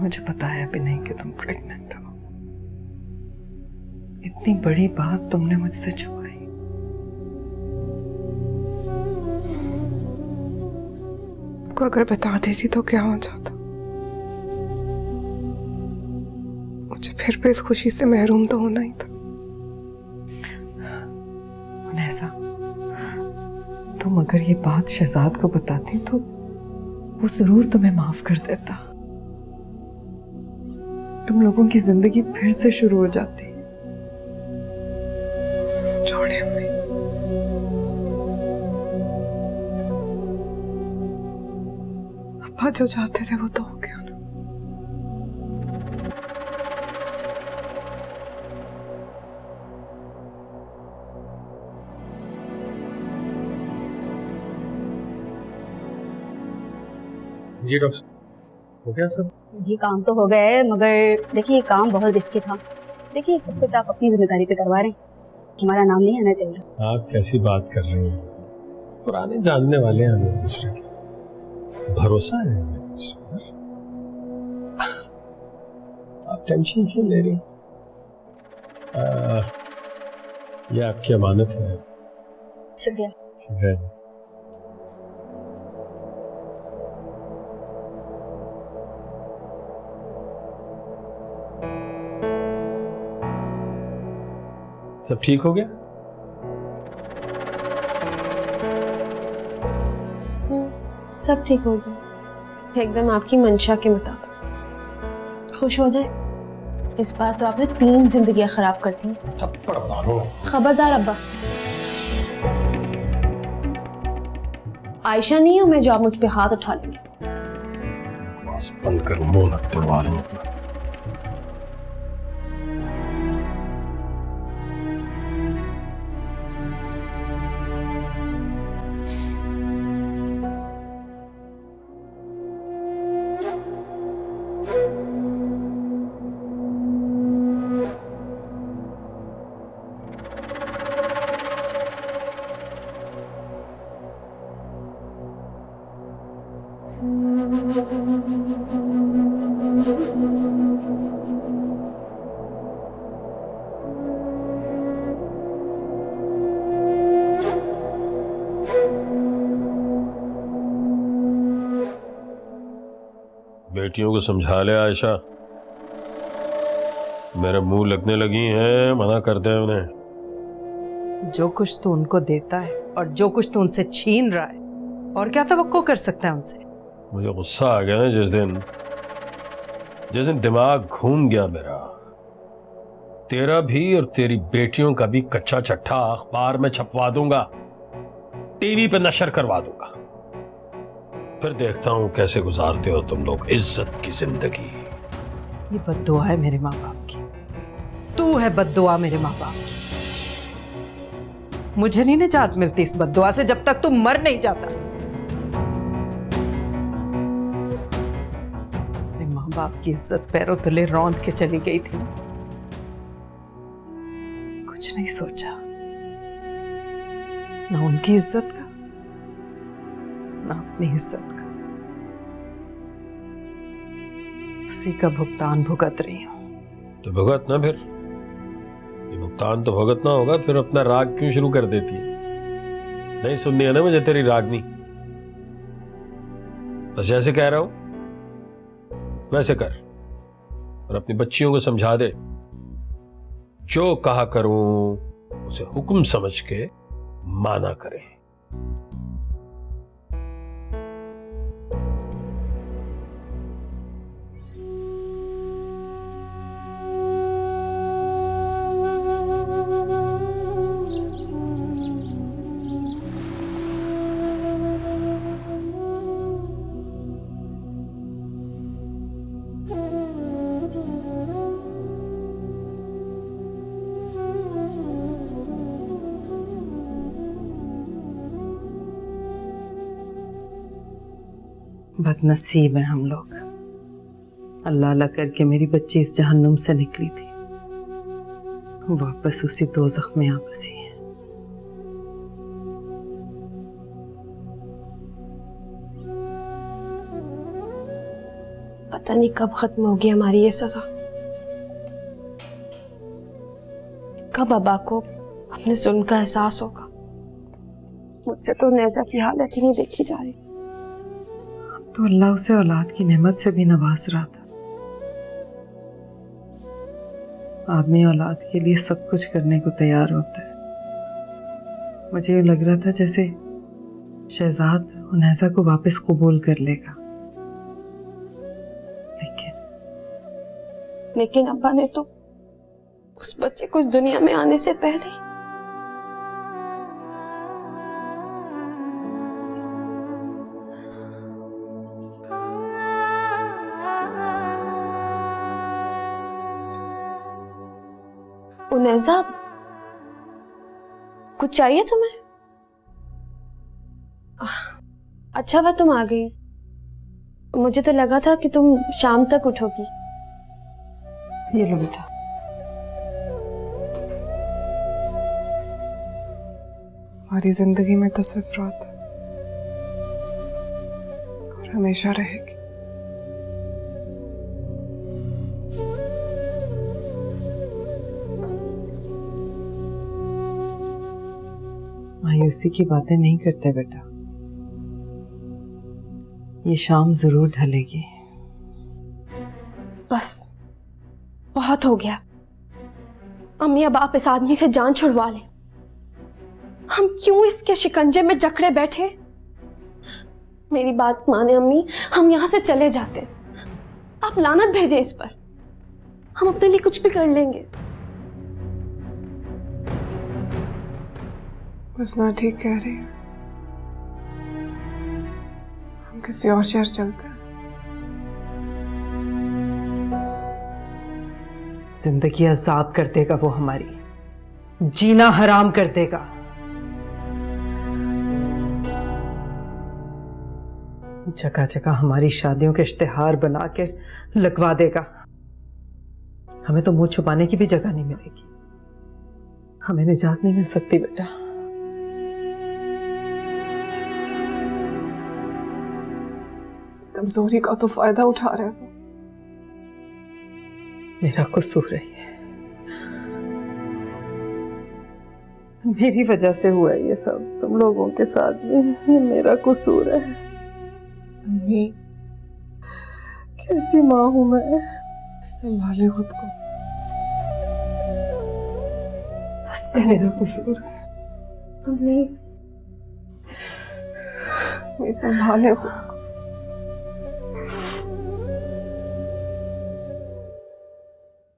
मुझे पता है अभी नहीं कि तुम प्रेग्नेंट हो। इतनी बड़ी बात तुमने मुझसे छुपाई। आपको अगर बता देती तो क्या हो जाता? मुझे फिर भी इस खुशी से महरूम तो होना ही था। ऐसा तुम अगर ये बात शहजाद को बताती तो वो जरूर तुम्हें माफ कर देता। तुम लोगों की जिंदगी फिर से शुरू हो जाती। छोड़िए अम्मी। अब्बा जो चाहते थे वो तो हो गया ना। जी डॉक्टर, हो गया सब? जी काम तो हो गए, मगर देखिए काम बहुत रिस्की था। देखिए सब कुछ आप अपनी जिम्मेदारी पे करवा रहे हैं, हमारा नाम नहीं आना चाहिए। आप कैसी बात कर रही हैं? पुराने जानने वाले हैं हम एक दूसरे के, भरोसा है हमें एक दूसरे पर। आप टेंशन क्यों ले रही? ये आपकी अमानत है। शुक्रिया। ठीक है जी। सब ठीक हो गया? सब ठीक हो गया, एकदम आपकी मंशा के मुताबिक। खुश हो जाए, इस बार तो आपने 3 जिंदगियां खराब कर दी। थप्पड़ मारो। खबरदार अब्बा, आयशा नहीं हूं मैं जो आप मुझ पे हाथ उठा लेंगे। बकवास बंद कर, मुंह न तोड़वा लें अपना। बेटियों को समझा ले आयशा, मेरे मुंह लगने लगी हैं, मना कर दे उन्हें। जो कुछ तू उनको देता है और जो कुछ तू उनसे छीन रहा है, और क्या तवक्को कर सकता है उनसे? मुझे गुस्सा आ गया ना जिस दिन दिमाग घूम गया मेरा। तेरा भी और तेरी बेटियों का भी कच्चा चट्ठा अखबार में छपवा दूंगा, टीवी पे नशर करवा दूंगा। फिर देखता हूं कैसे गुजारते हो तुम लोग इज्जत की जिंदगी। ये बद्दुआ है मेरे माँ बाप की। तू है बद्दुआ मेरे माँ बाप की। मुझे नहीं निजात मिलती इस बद्दुआ से जब तक तू मर नहीं जाता। मेरे माँ बाप की इज्जत पैरों तले रौंद के चली गई थी। कुछ नहीं सोचा, ना उनकी इज्जत का ना अपनी इज्जत का। उसी का भुगतान भुगत रही हूं। तो भुगत ना, फिर ये भुगतान तो भुगतना होगा। फिर अपना राग क्यों शुरू कर देती है? नहीं सुननी है ना मुझे तेरी रागनी। बस जैसे कह रहा हूं वैसे कर, और अपनी बच्चियों को समझा दे, जो कहा करूं उसे हुक्म समझ के माना करें। बदनसीब है हम लोग। अल्लाह अल्लाह करके मेरी बच्ची इस जहन्नुम से निकली थी, वापस उसी दोज़ख में आ बसी है। पता नहीं कब खत्म होगी हमारी ये सजा, कब अब्बा को अपने जुल्म का एहसास होगा। मुझसे तो नेजा की हालत ही नहीं देखी जा रही। तो अल्लाह उसे औलाद की नेमत से भी नवाज रहा था। आदमी औलाद के लिए सब कुछ करने को तैयार होता है। मुझे यूं लग रहा था जैसे शहजाद उनैसा को वापस कबूल कर लेगा, लेकिन अब्बा ने तो उस बच्चे को इस दुनिया में आने से पहले ही उनैसा, कुछ चाहिए तुम्हें? अच्छा हुआ तुम आ गई, मुझे तो लगा था कि तुम शाम तक उठोगी। ये लो बेटा। हमारी जिंदगी में तो सिर्फ रात है और हमेशा रहेगी। मायूसी की बातें नहीं करते बेटा, ये शाम जरूर ढलेगी। बस बहुत हो गया। अम्मी अब आप इस आदमी से जान छुड़वा लें। हम क्यों इसके शिकंजे में जकड़े बैठे? मेरी बात माने अम्मी, हम यहां से चले जाते। आप लानत भेजे इस पर, हम अपने लिए कुछ भी कर लेंगे। हुस्ना ठीक कह रही है, हम किसी और शहर चलते हैं। जिंदगी अजाब कर देगा वो हमारी, जीना हराम कर देगा। जगह जगह हमारी शादियों के इश्तिहार बना के लगवा देगा। हमें तो मुंह छुपाने की भी जगह नहीं मिलेगी। हमें निजात नहीं मिल सकती बेटा। कमजोरी का तो फायदा उठा रहे हो। मेरा कसूर है ये, मेरी वजह से हुआ है ये सब तुम लोगों के साथ में। ये मेरा कसूर है। अम्मी, कैसी माँ हूं मैं। संभाले खुद को। बस मेरा कसूर है। अम्मी, संभाले खुद को।